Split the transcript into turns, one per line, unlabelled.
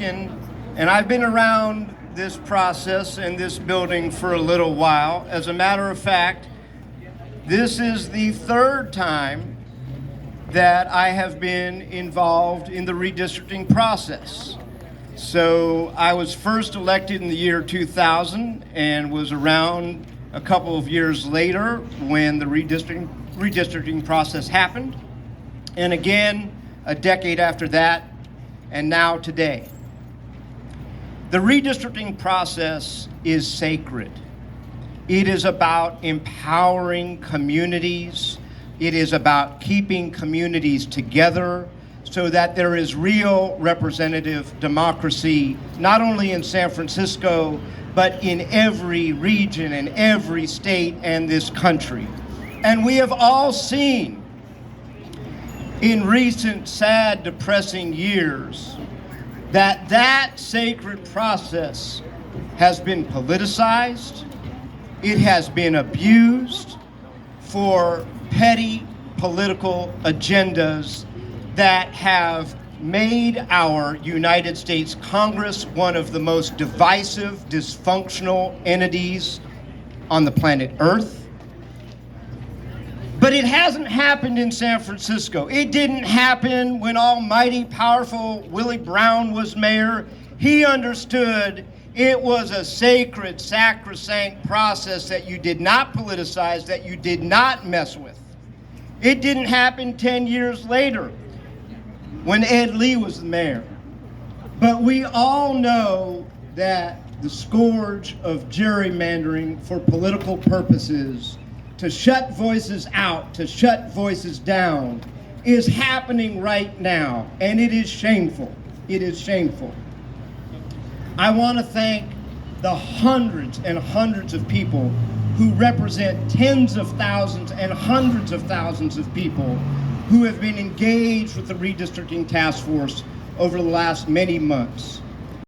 Michigan, and I've been around this process and this building for a little while. As a matter of fact, this is the third time that I have been involved in the redistricting process. So I was first elected in the year 2000 and was around a couple of years later when the redistricting process happened. And again, a decade after that, and now today. The redistricting process is sacred. It is about empowering communities. It is about keeping communities together so that there is real representative democracy, not only in San Francisco, but in every region and every state and this country. And we have all seen in recent, sad, depressing years that sacred process has been politicized, it has been abused for petty political agendas that have made our United States Congress one of the most divisive, dysfunctional entities on the planet Earth. But it hasn't happened in San Francisco. It didn't happen when almighty, powerful Willie Brown was mayor. He understood it was a sacred, sacrosanct process that you did not politicize, that you did not mess with. It didn't happen 10 years later when Ed Lee was the mayor. But we all know that the scourge of gerrymandering for political purposes, to shut voices out, to shut voices down, is happening right now, and it is shameful. It is shameful. I want to thank the hundreds and hundreds of people who represent tens of thousands and hundreds of thousands of people who have been engaged with the redistricting task force over the last many months.